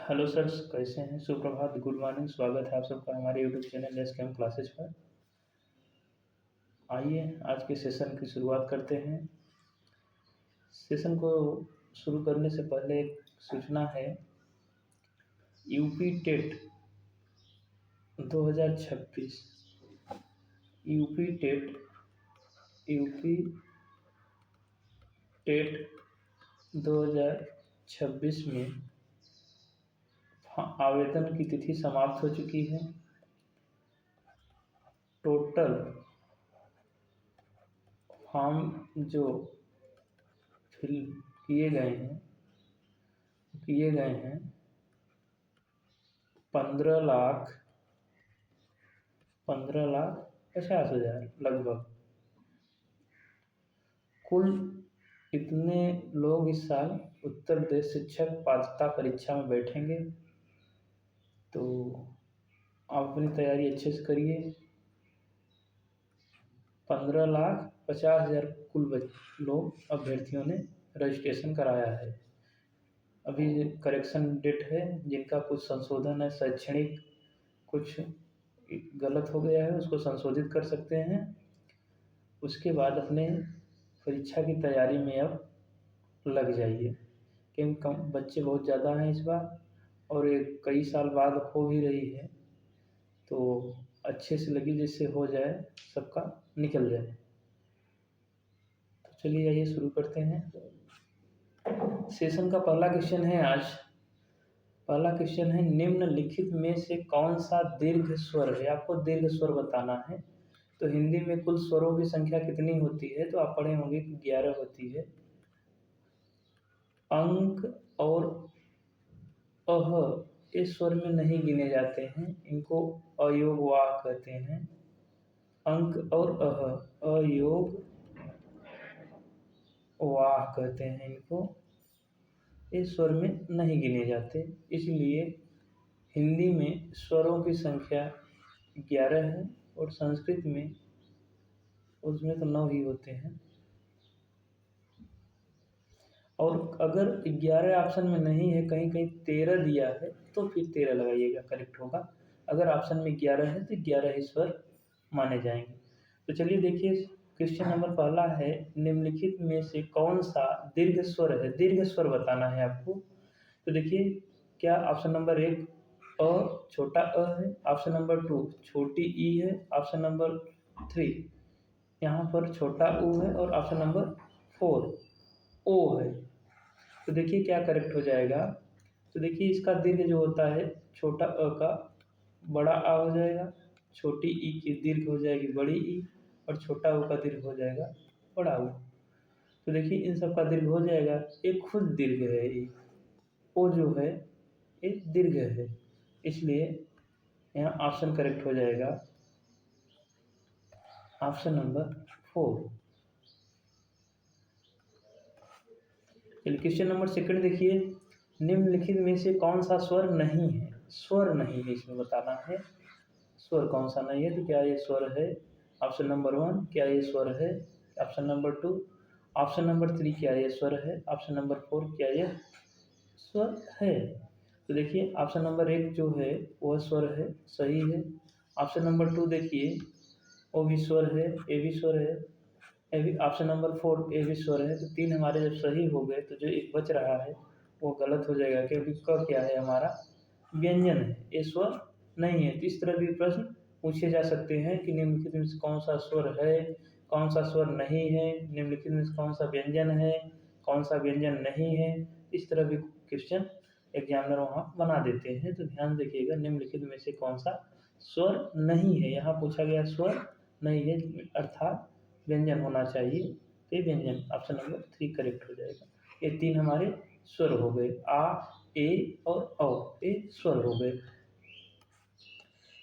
Hello sir, कैसे हैं? सुप्रभात, गुड मॉर्निंग। स्वागत है आप सबका हमारे यूट्यूब चैनल एस.के.एम क्लासेज पर। आइए आज के सेशन की शुरुआत करते हैं। सेशन को शुरू करने से पहले एक सूचना है। UP TET 2026 UP TET UP TET 2026 में आवेदन की तिथि समाप्त हो चुकी है। टोटल फॉर्म जो फिल किए गए हैं 15,50,000 लगभग। कुल इतने लोग इस साल उत्तर प्रदेश शिक्षक पात्रता परीक्षा में बैठेंगे, तो आप अपनी तैयारी अच्छे से करिए। 15,50,000 कुल लोग अभ्यर्थियों ने रजिस्ट्रेशन कराया है। अभी करेक्शन डेट है, जिनका कुछ संशोधन है, शैक्षणिक कुछ गलत हो गया है, उसको संशोधित कर सकते हैं। उसके बाद अपने परीक्षा की तैयारी में अब लग जाइए, क्योंकि कम बच्चे बहुत ज़्यादा हैं इस बार, और ये कई साल बाद हो भी रही है, तो अच्छे से लगी, जिससे हो जाए, सबका निकल जाए। तो चलिए आइए शुरू करते हैं। सेशन का पहला क्वेश्चन है आज। पहला क्वेश्चन है, निम्नलिखित में से कौन सा दीर्घ स्वर है? आपको दीर्घ स्वर बताना है। तो हिंदी में कुल स्वरों की संख्या कितनी होती है? तो आप पढ़े होंगे कि 11 होती है। अंक और अह इस स्वर में नहीं गिने जाते हैं, इनको अयोग वाह कहते हैं। अंक और अयोग वाह कहते हैं इनको। इस स्वर में नहीं गिने जाते, इसलिए हिंदी में स्वरों की संख्या 11 है, और संस्कृत में उसमें तो 9 ही होते हैं। और अगर 11 ऑप्शन में नहीं है, कहीं कहीं 13 दिया है, तो फिर 13 लगाइएगा, करेक्ट होगा। अगर ऑप्शन में 11 है तो 11 ही स्वर माने जाएंगे। तो चलिए देखिए, क्वेश्चन नंबर पहला है, निम्नलिखित में से कौन सा दीर्घ स्वर है? दीर्घ स्वर बताना है आपको। तो देखिए, क्या ऑप्शन नंबर 1 छोटा अ है, ऑप्शन नंबर 2 छोटी ई है, ऑप्शन नंबर 3 यहाँ पर छोटा ऊ है, और ऑप्शन नंबर 4 ओ है। तो देखिए क्या करेक्ट हो जाएगा। तो देखिए, इसका दीर्घ जो होता है, छोटा अ का बड़ा आ हो जाएगा, छोटी ई की दीर्घ हो जाएगी बड़ी ई, और छोटा ऊ का दीर्घ हो जाएगा बड़ा ऊ। तो देखिए इन सब का दीर्घ हो जाएगा। एक खुद दीर्घ है ये, ओ जो है एक दीर्घ है, इसलिए यहाँ ऑप्शन करेक्ट हो जाएगा, ऑप्शन नंबर 4। चलिए क्वेश्चन नंबर सेकंड देखिए, निम्नलिखित में से कौन सा स्वर नहीं है? स्वर नहीं है, इसमें बताना है स्वर कौन सा नहीं है। तो क्या ये स्वर है? ऑप्शन नंबर 1 क्या ये स्वर है? ऑप्शन नंबर 2, ऑप्शन नंबर 3 क्या ये स्वर है? ऑप्शन नंबर 4 क्या ये स्वर है? तो देखिए ऑप्शन नंबर 1 जो है वह स्वर है, सही है। ऑप्शन नंबर 2 देखिए, वो भी स्वर है, ए भी स्वर है, ए भी। ऑप्शन नंबर 4 ए भी स्वर है। तो 3 हमारे जब सही हो गए, तो जो एक बच रहा है वो गलत हो जाएगा, क्योंकि क क्या है हमारा व्यंजन है, ये स्वर नहीं है। तो इस तरह भी प्रश्न पूछे जा सकते हैं कि निम्नलिखित में से कौन सा स्वर है, कौन सा स्वर नहीं है, निम्नलिखित में से कौन सा व्यंजन है, कौन सा व्यंजन नहीं है। इस तरह भी क्वेश्चन एग्जामिनर वहाँ बना देते हैं। तो ध्यान देखिएगा, निम्नलिखित में से कौन सा स्वर नहीं है। यहाँ पूछा गया स्वर नहीं है, अर्थात व्यंजन होना चाहिए, तो व्यंजन ऑप्शन नंबर 3 करेक्ट हो जाएगा। ये 3 हमारे स्वर हो गए, आ, ए और औ, ये स्वर हो गए।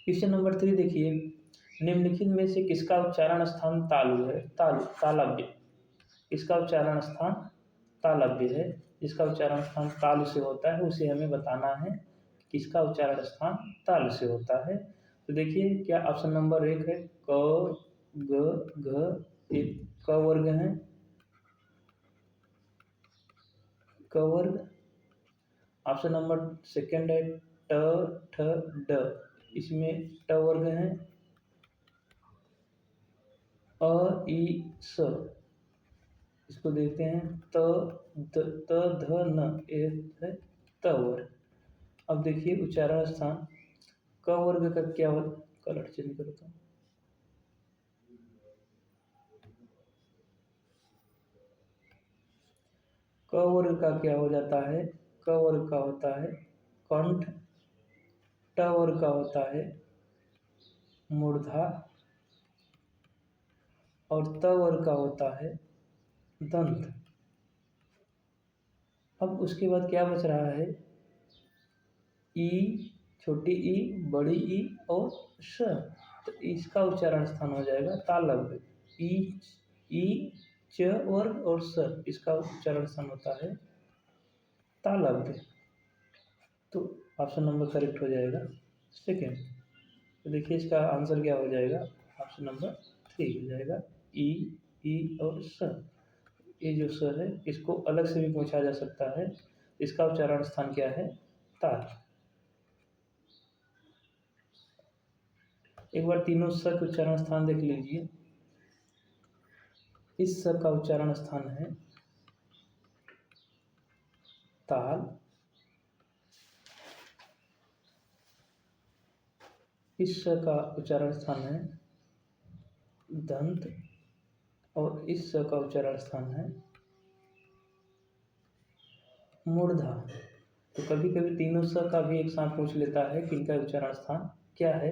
क्वेश्चन नंबर 3 देखिए, निम्नलिखित में से किसका उच्चारण स्थान तालु है? तालव्य। इसका उच्चारण स्थान तालव्य है। जिसका उच्चारण स्थान तालु से होता है, उसे हमें बताना है किसका उच्चारण स्थान तालु से होता है। तो देखिए, क्या ऑप्शन नंबर 1 है क, ग, घ, एक क वर्ग है, क वर्ग, ऑप्शन नंबर सेकंड है ट, ठ, ड, इसमें ट वर्ग है, अ, ई, स, इसको देखते हैं त, ध, न, ये है त वर्ग। अब देखिए उच्चारण स्थान क वर्ग का क्या हो, कलर चेंज करता हूँ, क वर्ग का क्या हो जाता है, क वर्ग का होता है कंठ, ट वर्ग का होता है मूर्धा और त वर्ग का होता है दंत। अब उसके बाद क्या बच रहा है, ई, छोटी ई, बड़ी ई और स, तो इसका उच्चारण स्थान हो जाएगा तालव्य। ई, च वर्ग और स, इसका उच्चारण स्थान होता है तालव्य। तो ऑप्शन नंबर करेक्ट हो जाएगा सेकेंड। तो देखिए इसका आंसर क्या हो जाएगा, ऑप्शन नंबर 3 हो जाएगा, ई और स। ये जो स है इसको अलग से भी पूछा जा सकता है, इसका उच्चारण स्थान क्या है, ताल। एक बार तीनों स के उच्चारण स्थान देख लीजिए। इस स का उच्चारण स्थान है ताल, इस स का उच्चारण स्थान है दंत और इस स का उच्चारण स्थान है मूर्धा। तो कभी कभी तीनों स का भी एक साथ पूछ लेता है कि इनका उच्चारण स्थान क्या है।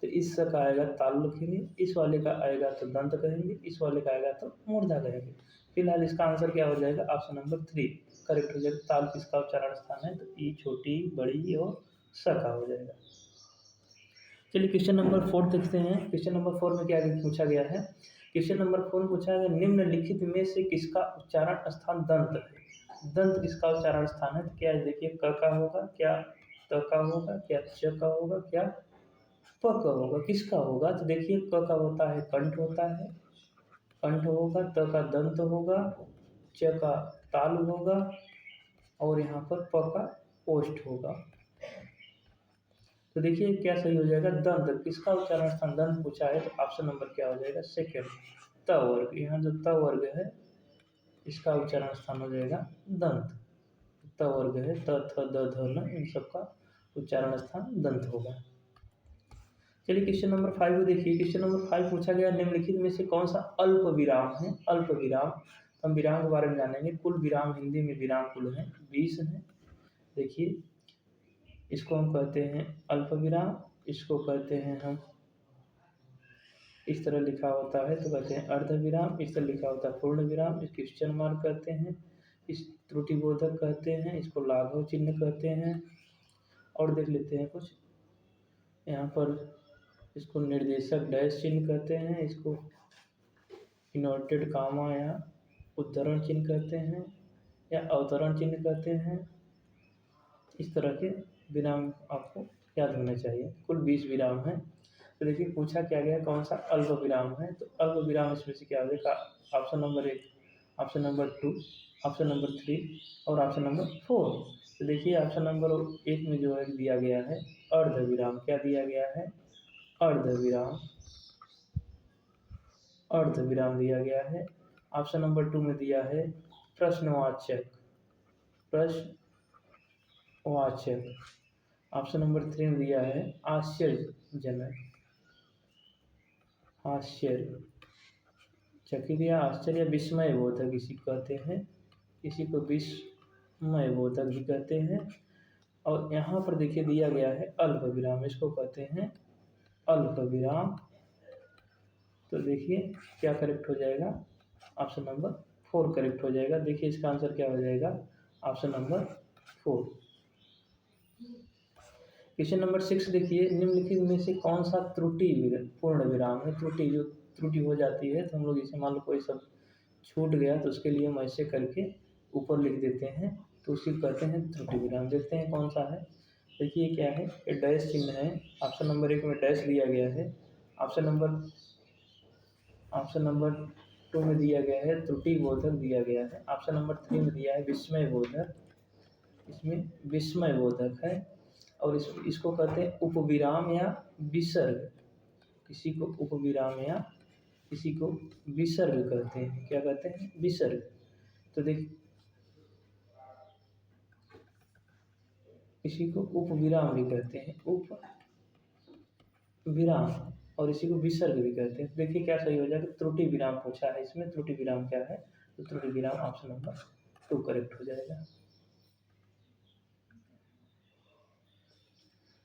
तो इस स का आएगा ताल लिखेंगे, इस वाले का आएगा तो दंत कहेंगे, इस वाले का आएगा तो मूर्धा कहेंगे। फिलहाल इसका आंसर क्या हो जाएगा, ऑप्शन नंबर 3 करेक्ट हो जाएगा। ताल किसका उच्चारण स्थान है, तो ई, छोटी, बड़ी और स का हो जाएगा। चलिए क्वेश्चन नंबर 4 देखते हैं। क्वेश्चन नंबर 4 में क्या पूछा गया है, क्वेश्चन नंबर 4 में पूछा गया निम्नलिखित में से किसका उच्चारण स्थान दंत है। दंत किसका उच्चारण स्थान है, तो क्या है देखिए, क का होगा, क्या त का होगा, क्या च का होगा, क्या प का होगा, किसका होगा, तो देखिए क का होता है कंठ होता है, कंठ होगा, त का दंत होगा, च का ताल होगा और यहाँ पर प का ओष्ठ होगा। तो देखिए क्या सही हो जाएगा, दंत किसका उच्चारण स्थान दंत पूछा है, तो ऑप्शन नंबर क्या हो जाएगा सेकेंड, त वर्ग। यहाँ जो त वर्ग है इसका उच्चारण स्थान हो जाएगा दंत। त वर्ग है त, थ, द, ध, न, इन सब का उच्चारण स्थान दंत होगा। चलिए क्वेश्चन नंबर 5 को देखिए। क्वेश्चन नंबर 5 पूछा गया निम्नलिखित में से कौन सा अल्प विराम है। अल्प विराम, हम विराम के बारे में जानेंगे। कुल विराम हिंदी में विराम कुल है 20 है। देखिए इसको हम कहते हैं अल्प विराम, इसको कहते हैं हम, इस तरह लिखा होता है तो कहते हैं अर्ध विराम, इस तरह लिखा होता है पूर्ण विराम, इसको क्वेश्चन मार्क कहते हैं, इस त्रुटिबोधक कहते हैं, इसको लाघव चिन्ह कहते हैं। और देख लेते हैं कुछ यहाँ पर, इसको निर्देशक डैश चिन्ह कहते हैं, इसको इनवर्टेड कामा या उद्धरण चिन्ह कहते हैं या अवतरण चिन्ह कहते हैं। इस तरह के विराम आपको याद होने चाहिए। कुल 20 विराम हैं। तो देखिए पूछा क्या गया, कौन सा अल्प विराम है, तो अल्प विराम इसमें से क्या हो जाएगा, option number 1, option number 2, option number 3 और ऑप्शन नंबर 4। तो देखिए ऑप्शन नंबर 1 में जो है दिया गया है अर्ध विराम। क्या दिया गया है, अर्ध विराम, अर्ध विराम दिया गया है। ऑप्शन नंबर 2 में दिया है प्रश्नवाचक, प्रश्नवाचक। ऑप्शन नंबर 3 में दिया है आश्चर्यजनक, आश्चर्य चकित या आश्चर्य विस्मय बोधक इसी कहते हैं, इसी को विस्मय बोधक भी कहते हैं। और यहाँ पर देखिए दिया गया है अल्प विराम, इसको कहते हैं अल्प विराम। तो देखिए क्या करेक्ट हो जाएगा, ऑप्शन नंबर 4 करेक्ट हो जाएगा। देखिए इसका आंसर क्या हो जाएगा, ऑप्शन नंबर 4। क्वेश्चन नंबर 6 देखिए निम्नलिखित में से कौन सा त्रुटि पूर्ण विराम है। त्रुटि, जो त्रुटि हो जाती है तो हम लोग इसे मान लो कोई सब छूट गया तो उसके लिए हम ऐसे करके ऊपर लिख देते हैं, तो उसी को कहते हैं त्रुटि विराम। देखते हैं कौन सा है। देखिए क्या है, ये डैश चिन्ह है। ऑप्शन नंबर 1 में डैश दिया गया है, ऑप्शन नंबर 2 में दिया गया है त्रुटि बोधक दिया गया है, ऑप्शन नंबर 3 में दिया है विस्मय बोधक इसमें विस्मय बोधक है। और इसको कहते हैं उपविराम या विसर्ग। किसी को उपविराम या किसी को विसर्ग कहते हैं। क्या कहते हैं? विसर्ग। तो देखिए, इसी को उपविराम भी कहते हैं, उपविराम, और इसी को विसर्ग भी कहते हैं। देखिए क्या सही हो जाएगा? त्रुटि विराम पूछा है इसमें। त्रुटि विराम क्या है? तो त्रुटि विराम ऑप्शन नंबर 2 करेक्ट हो जाएगा।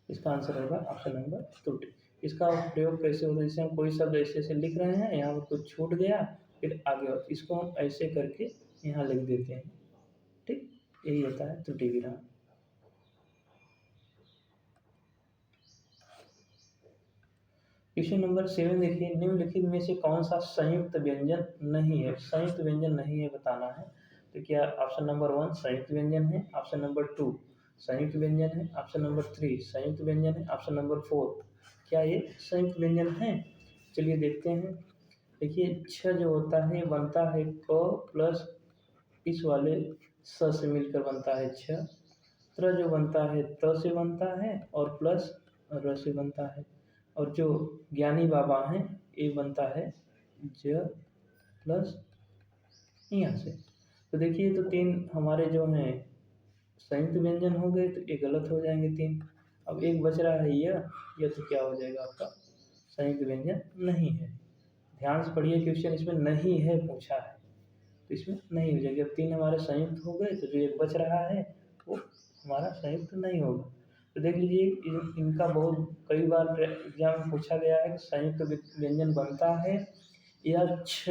इसका आंसर होगा ऑप्शन नंबर त्रुटि। इसका प्रयोग कैसे होता है? जैसे हम कोई शब्द ऐसे ऐसे लिख रहे हैं, यहाँ पर कुछ छूट गया, फिर आगे इसको हम ऐसे करके यहाँ लिख देते हैं। ठीक, यही होता है त्रुटि विराम। क्वेश्चन नंबर 7 देखिए, निम्नलिखित में से कौन सा संयुक्त व्यंजन नहीं है? संयुक्त व्यंजन नहीं है बताना है। तो क्या ऑप्शन नंबर 1 संयुक्त व्यंजन है, ऑप्शन नंबर 2 संयुक्त व्यंजन है, ऑप्शन नंबर 3 संयुक्त व्यंजन है, ऑप्शन नंबर 4 क्या ये संयुक्त व्यंजन है? चलिए देखते हैं। देखिए, छ जो होता है बनता है क प्लस इस वाले स से मिलकर बनता है छ। त्र जो बनता है त से बनता है और प्लस र से बनता है। और जो ज्ञानी बाबा हैं, ये बनता है ज प्लस यहाँ से। तो देखिए, तो 3 हमारे जो हैं संयुक्त व्यंजन हो गए, तो ये गलत हो जाएंगे 3। अब एक बच रहा है यह तो क्या हो जाएगा आपका? संयुक्त व्यंजन नहीं है। ध्यान से पढ़िए, क्वेश्चन इसमें नहीं है पूछा है, तो इसमें नहीं हो जाएगी। अब 3 हमारे संयुक्त हो गए, तो जो एक बच रहा है वो हमारा संयुक्त नहीं होगा। तो देख लीजिए, इनका बहुत कई बार एग्जाम में पूछा गया है कि संयुक्त व्यंजन बनता है या छ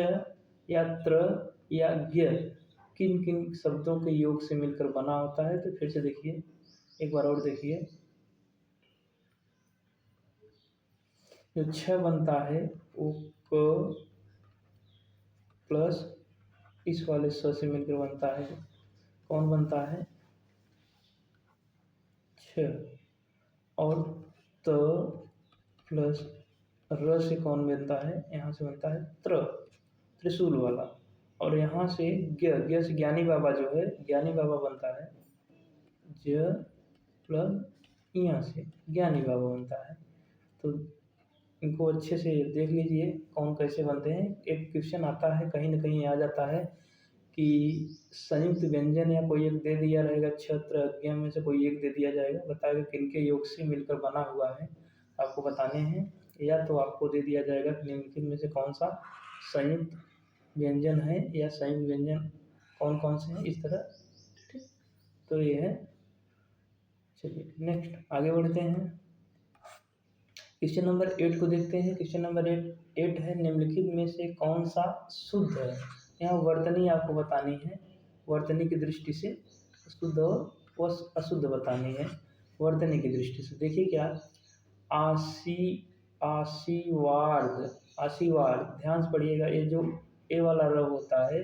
या त्र या ज्ञ, किन किन शब्दों के योग से मिलकर बना होता है। तो फिर से देखिए, एक बार और देखिए, जो छ बनता है वो क प्लस इस वाले स से मिलकर बनता है। कौन बनता है? छ। और त प्लस र से कौन बनता है? यहाँ से बनता है त्र, त्रिशूल वाला। और यहाँ से ज्ञ से ज्ञानी बाबा जो है, ज्ञानी बाबा बनता है ज प्लस यहाँ से ज्ञानी बाबा बनता है। तो इनको अच्छे से देख लीजिए कौन कैसे बनते हैं। एक क्वेश्चन आता है, कहीं ना कहीं आ जाता है कि संयुक्त व्यंजन या कोई एक दे दिया रहेगा, छत्र अज्ञा में से कोई एक दे दिया जाएगा, बताएगा किनके योग से मिलकर बना हुआ है, आपको बताने हैं। या तो आपको दे दिया जाएगा कि निम्नलिखित में से कौन सा संयुक्त व्यंजन है या संयुक्त व्यंजन कौन कौन से हैं, इस तरह। ठीक, तो ये है। चलिए नेक्स्ट आगे बढ़ते हैं। क्वेश्चन नंबर 8 को देखते हैं। क्वेश्चन नंबर 8 है, निम्नलिखित में से कौन सा शुद्ध है? यहाँ वर्तनी आपको बतानी है, वर्तनी की दृष्टि से शुद्ध और अशुद्ध बतानी है। वर्तनी की दृष्टि से देखिए क्या, आशीर्वाद, आशीर्वाद, ध्यान से पढ़िएगा। ये जो ए वाला र होता है,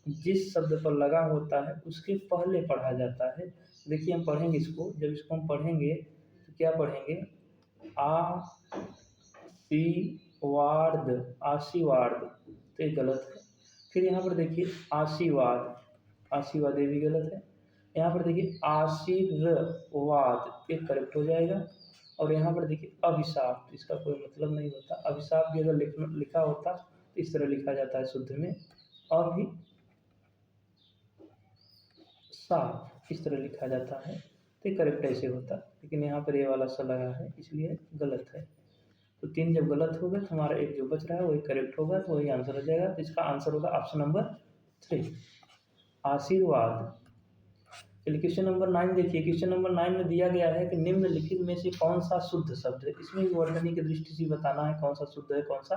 जिस शब्द पर लगा होता है उसके पहले पढ़ा जाता है। देखिए हम पढ़ेंगे इसको, जब इसको हम पढ़ेंगे तो क्या पढ़ेंगे? आशीर्वाद, आशीर्वाद, तो ये गलत है। फिर यहाँ पर देखिए आशीर्वाद, आशीर्वाद ये भी गलत है। यहाँ पर देखिए आशीर्वाद, ये करेक्ट हो जाएगा। और यहाँ पर देखिए अभिशाप, इसका कोई मतलब नहीं होता। अभिशाप भी अगर लिखा होता तो इस तरह लिखा जाता है शुद्ध में, अभिशाप इस तरह लिखा जाता है, तो करेक्ट ऐसे होता। लेकिन यहाँ पर ये वाला सा लगा है, इसलिए गलत है। तो 3 जब गलत हो गए तो हमारा एक जो बच रहा है वही करेक्ट होगा, तो वही आंसर हो जाएगा। तो इसका आंसर होगा ऑप्शन नंबर 3 आशीर्वाद। चलिए क्वेश्चन नंबर 9 देखिए। क्वेश्चन नंबर 9 में दिया गया है कि निम्नलिखित में से कौन सा शुद्ध शब्द है? इसमें भी वर्तनी की दृष्टि से बताना है कौन सा शुद्ध है कौन सा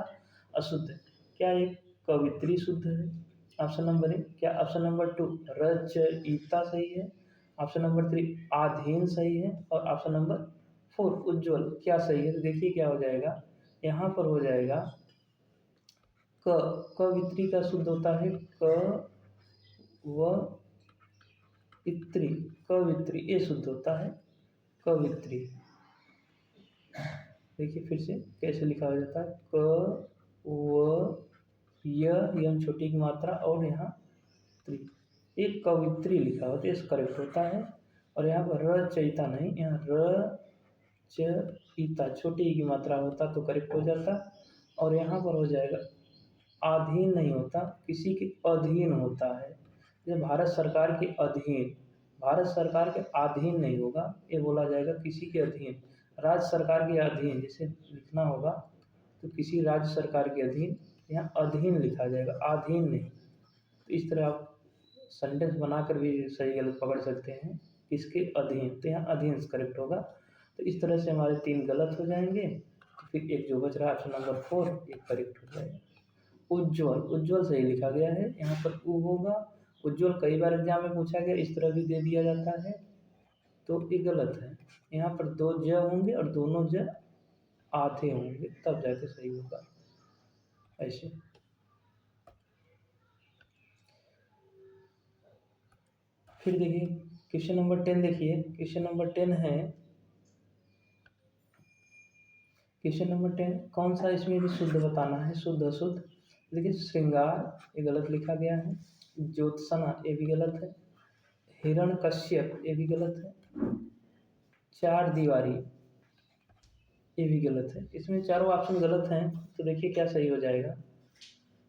अशुद्ध है। क्या एक कवित्री शुद्ध है? Option number 1। क्या ऑप्शन नंबर 2 रचयिता सही है? ऑप्शन नंबर 3 आधीन सही है? और ऑप्शन नंबर 4 उज्ज्वल क्या सही है? तो देखिए क्या हो जाएगा, यहाँ पर हो जाएगा कवित्री का शुद्ध होता है कवित्री, कवित्री ये शुद्ध होता है कवित्री। देखिए फिर से कैसे लिखा हो जाता है, यम छोटी की मात्रा और यहाँ त्री, एक कवित्री लिखा होता है, इस करेक्ट होता है। और यहाँ पर रचयिता नहीं, यहाँ रचयिता छोटी ई की मात्रा होता तो करेक्ट हो जाता। और यहाँ पर हो जाएगा अधीन नहीं होता, किसी के अधीन होता है। जब भारत सरकार के अधीन, भारत सरकार के अधीन नहीं होगा, ये बोला जाएगा किसी के अधीन। राज्य सरकार के अधीन जैसे लिखना होगा तो किसी राज्य सरकार के अधीन, यहाँ अधीन लिखा जाएगा, अधीन नहीं। तो इस तरह आप सेंटेंस बनाकर भी सही गलत पकड़ सकते हैं। किसके अधीन, तो यहाँ अधीन करेक्ट होगा। तो इस तरह से हमारे 3 गलत हो जाएंगे। तो फिर एक जो बच रहा है ऑप्शन नंबर 4 एक करेक्ट हो जाएगा। उज्ज्वल, उज्ज्वल सही लिखा गया है, यहाँ पर उ होगा। उज्ज्वल कई बार एग्जाम में पूछा गया, इस तरह भी दे दिया जाता है, तो ये गलत है। यहाँ पर 2 ज होंगे और दोनों ज आधे होंगे, तब जाके सही होगा ऐसे। फिर देखिए क्वेश्चन नंबर 10 देखिए, क्वेश्चन नंबर 10 है, क्वेश्चन नंबर 10 कौन सा इसमें भी शुद्ध बताना है, शुद्ध अशुद्ध। देखिए श्रृंगार ये गलत लिखा गया है, ज्योत्सना ये भी गलत है, हिरण्यकश्यप ये भी गलत है, चार दीवारी ये भी गलत है। इसमें चारों ऑप्शन गलत हैं, तो देखिए क्या सही हो जाएगा।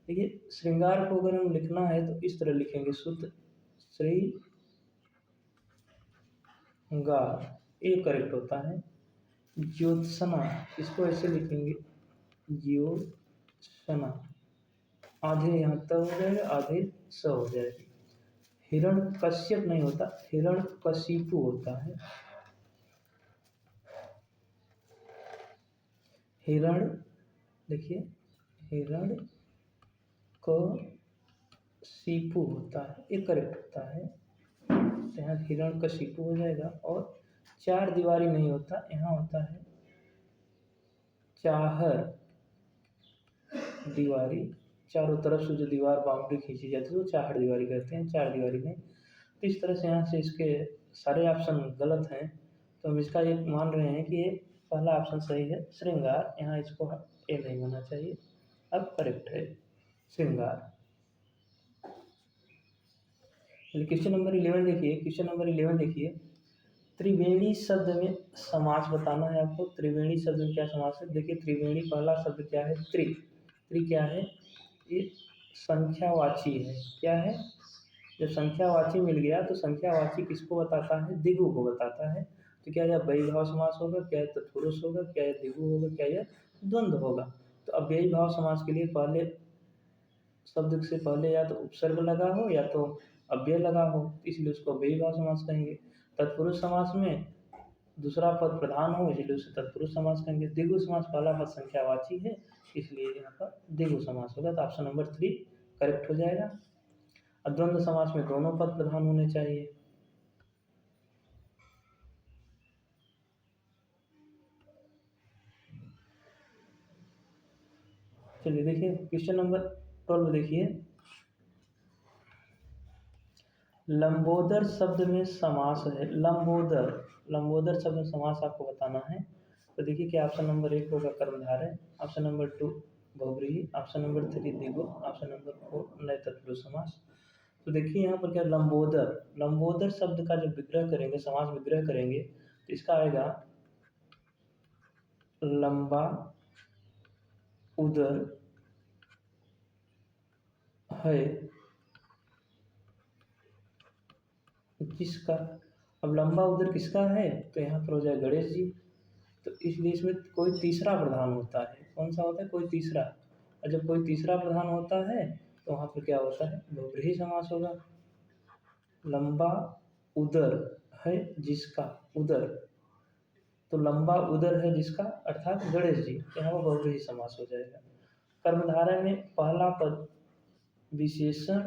देखिए श्रृंगार को अगर हम लिखना है तो इस तरह लिखेंगे, शुद्ध श्रृंगार ये करेक्ट होता है। ज्योत्सना इसको ऐसे लिखेंगे, ज्योत्सना, आधे यहाँ त हो जाएगा, आधे स हो जाएगा। हिरण्यकश्यप नहीं होता, हिरण्यकशिपु होता है। हिरण्य देखिए हिरण्यकशिपु होता है, ये करेक्ट होता है। यहाँ हिरण्यकशिपु हो जाएगा। और चार दीवारी नहीं होता, यहाँ होता है चाहर दीवारी, चारों तरफ से जो दीवार बाउंड्री खींची जाती है वो चाहर दीवारी कहते हैं, चार दीवारी नहीं। तो इस तरह से यहाँ से इसके सारे ऑप्शन गलत हैं, तो हम इसका ये मान रहे हैं कि ये पहला ऑप्शन सही है, श्रृंगार। यहाँ इसको ए नहीं होना चाहिए, अब करेक्ट है श्रृंगार। क्वेश्चन नंबर 11 देखिए, क्वेश्चन नंबर 11 देखिए, त्रिवेणी शब्द में समास बताना है आपको। त्रिवेणी शब्द में क्या समास है, देखिए त्रिवेणी पहला शब्द क्या है, त्रि। त्रि क्या है, ये संख्यावाची है। क्या है, जब संख्यावाची मिल गया तो संख्यावाची किसको बताता है, दिगु को बताता है। तो क्या यह अव्ययीभाव समास होगा, क्या यह तत्पुरुष होगा, क्या यह दिगु होगा, क्या यह द्वंद्व होगा। तो अव्ययीभाव समास के लिए पहले शब्द से पहले या तो उपसर्ग लगा हो या तो अव्यय लगा हो, इसलिए उसको अव्ययीभाव समास कहेंगे। तत्पुरुष समास में दूसरा पद प्रधान हो, इसलिए उसे तत्पुरुष समास कहेंगे। द्विगु समास पहला पद संख्यावाची है, इसलिए यहाँ पर द्विगु समास होगा। तो ऑप्शन नंबर 3 करेक्ट हो जाएगा। द्वंद्व समास में दोनों पद प्रधान होने चाहिए। चलिए देखिए क्वेश्चन नंबर 12 देखिए, लंबोदर शब्द में समास है। लंबोदर, लंबोदर शब्द में समास आपको बताना है। तो देखिए क्या ऑप्शन नंबर 1 होगा कर्मधारय, ऑप्शन नंबर 2 बहुव्रीहि, ऑप्शन नंबर 3 द्विगु, ऑप्शन नंबर 4 नए तत्पुरुष समास। तो देखिए यहाँ पर क्या लंबोदर, लंबोदर शब्द का जब विग्रह करेंगे, समास विग्रह करेंगे, तो इसका आएगा लंबा उदर है किसका। अब लंबा उदर किसका है, तो यहाँ पर हो जाए गणेश जी। तो इसलिए इसमें कोई तीसरा प्रधान होता है, कौन सा होता है, कोई तीसरा। और जब कोई तीसरा प्रधान होता है तो वहाँ पर क्या होता है, बहुव्रीहि समास होगा। लंबा उदर है जिसका, उदर, तो लंबा उदर है जिसका अर्थात गणेश जी, यहाँ पर बहुव्रीहि समास हो जाएगा। कर्मधारय में पहला पद विशेषण,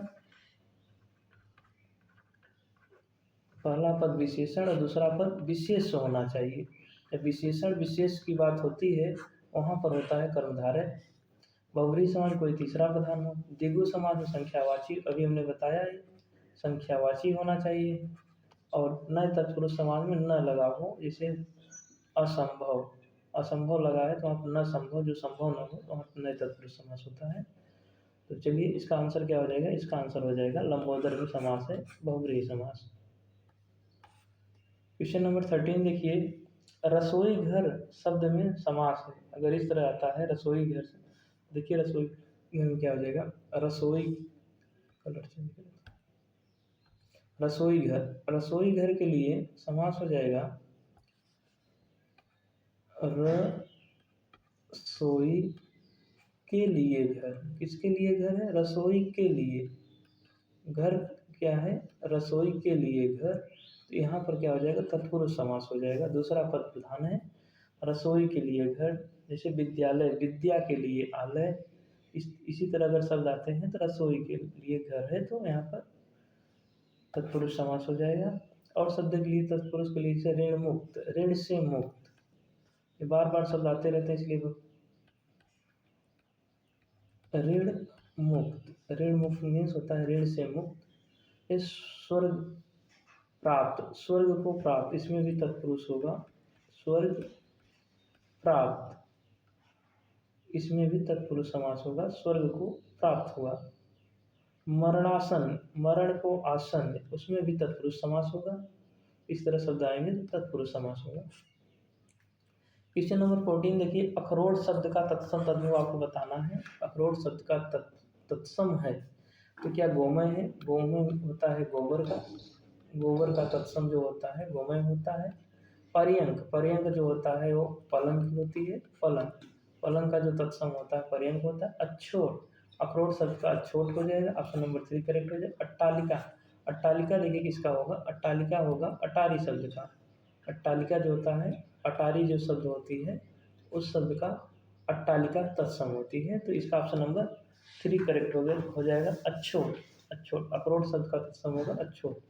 पहला पद विशेषण और दूसरा पद विशेष होना चाहिए। जब विशेषण विशेष की बात होती है वहाँ पर होता है कर्मधारय। बहुव्रीहि समास कोई तीसरा प्रधान हो। द्विगु समास में संख्यावाची, अभी हमने बताया है संख्यावाची होना चाहिए। और नए तत्पुरुष समास में न लगा हो, जैसे असंभव, असंभव लगा है तो वहाँ पर न संभव, जो संभव न हो वहाँ पर नए तत्पुरुष समास होता है। तो चलिए इसका आंसर क्या हो जाएगा, इसका आंसर हो जाएगा लंबोदर में समास है बहुव्रीहि समास। क्वेश्चन नंबर 13 देखिए, रसोई घर शब्द में समास है। अगर इस तरह आता है रसोई घर, देखिए रसोई घर में क्या हो जाएगा, रसोई, कलर चेंज करें, रसोई घर, रसोई घर के लिए समास हो जाएगा रसोई के लिए घर। किसके लिए घर है, रसोई के लिए घर, क्या है, रसोई के लिए घर। तो यहाँ पर क्या हो जाएगा, तत्पुरुष समास हो जाएगा, दूसरा पद प्रधान है, रसोई के लिए घर। जैसे विद्यालय, विद्या के लिए आलय, इसी तरह अगर शब्द आते हैं तो रसोई के लिए घर है तो यहाँ पर तत्पुरुष समास हो जाएगा। और शब्द के लिए तत्पुरुष के लिए जैसे ऋण मुक्त, ऋण से मुक्त, ये बार बार शब्द आते रहते हैं इसलिए ऋण मुक्त, ऋण मुक्त मीन्स होता है ऋण से मुक्त। इस स्वर्ग प्राप्त, स्वर्ग को प्राप्त, इसमें भी तत्पुरुष होगा, स्वर्ग प्राप्त, इसमें भी तत्पुरुष समास होगा, स्वर्ग को प्राप्त हुआ। मरणासन, मरण को आसन, उसमें भी तत्पुरुष समास होगा। इस तरह शब्द आएंगे तो तत्पुरुष समास होगा। क्वेश्चन नंबर 14 देखिए, अखरोट शब्द का तत्सम तद्भव आपको बताना है। अखरोट शब्द का तत्सम है तो क्या गोमय है, गोमय होता है गोबर का, गोबर का तत्सम जो होता है गोमय होता है। पर्यंक, पर्यंक जो होता है वो पलंग होती है, पलंग, पलंग का जो तत्सम होता है पर्यंक होता है। अछोट, अखरोट शब्द का अछोट हो जाएगा, ऑप्शन नंबर 3 करेक्ट हो जाएगा। अट्टालिका, अट्टालिका देखिए किसका होगा, अट्टालिका होगा अटारी शब्द का। अट्टालिका जो होता है, अटारी जो शब्द होती है उस शब्द का अट्टालिका तत्सम होती है, तो इसका ऑप्शन नंबर 3 करेक्ट हो जाएगा। अछोट, अछोट, अखरोट शब्द का तत्सम होगा अछोट।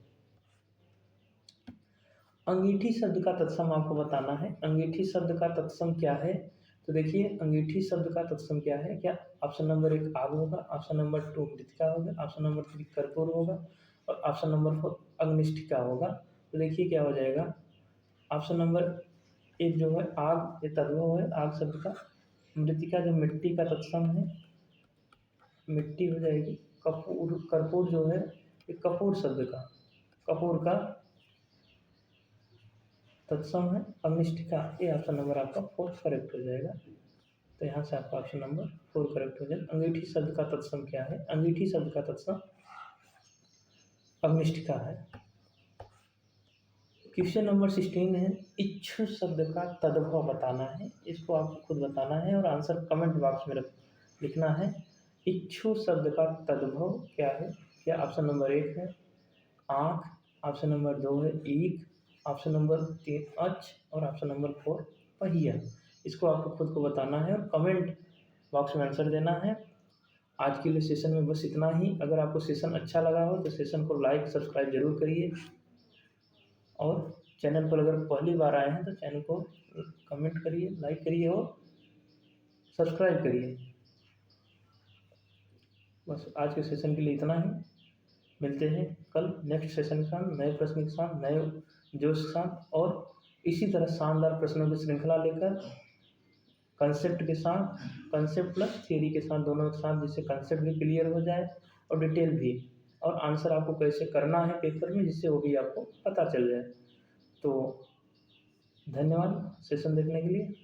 अंगीठी शब्द का तत्सम आपको बताना है। अंगीठी शब्द का तत्सम क्या है, तो देखिए अंगीठी शब्द का तत्सम क्या है, क्या ऑप्शन नंबर 1 आग होगा, ऑप्शन नंबर 2 मृतिका होगा, ऑप्शन नंबर 3 कर्पूर होगा और ऑप्शन नंबर 4 अग्निष्ठिका होगा। तो देखिए क्या हो जाएगा, ऑप्शन नंबर 1 जो है आग, ये तद्भव है आग शब्द का। मृतिका जो मिट्टी का तत्सम है, मिट्टी हो जाएगी। कपूर, कर्पूर जो है ये कपूर शब्द का, कपूर का तत्सम है। अग्निष्ठिका, ये ऑप्शन नंबर आपका 4 करेक्ट हो जाएगा। तो यहाँ से आपका ऑप्शन नंबर 4 करेक्ट हो जाएगा। अंगीठी शब्द का तत्सम क्या है, अंगीठी शब्द का तत्सम अग्निष्ठिका है। क्वेश्चन नंबर 16 है, इच्छु शब्द का तद्भव बताना है। इसको आपको खुद बताना है और आंसर कमेंट बॉक्स में लिखना है। इच्छु शब्द का तद्भव क्या है, क्या ऑप्शन नंबर 1 है आँख, ऑप्शन नंबर 2 है ईख, ऑप्शन नंबर 3 अच और ऑप्शन नंबर 4 पहिया। इसको आपको खुद को बताना है और कमेंट बॉक्स में आंसर देना है। आज के लिए सेशन में बस इतना ही। अगर आपको सेशन अच्छा लगा हो तो सेशन को लाइक सब्सक्राइब जरूर करिए और चैनल पर अगर पहली बार आए हैं तो चैनल को कमेंट करिए, लाइक करिए और सब्सक्राइब करिए। बस आज के सेशन के लिए इतना ही। मिलते हैं कल नेक्स्ट सेशन के साथ, नए प्रश्न के साथ, नए जोश के साथ और इसी तरह शानदार प्रश्नों की श्रृंखला लेकर, कंसेप्ट के साथ, कंसेप्ट प्लस थियरी के साथ, दोनों के साथ, जिससे कंसेप्ट भी क्लियर हो जाए और डिटेल भी, और आंसर आपको कैसे करना है पेपर में जिससे वो भी आपको पता चल जाए। तो धन्यवाद सेशन देखने के लिए।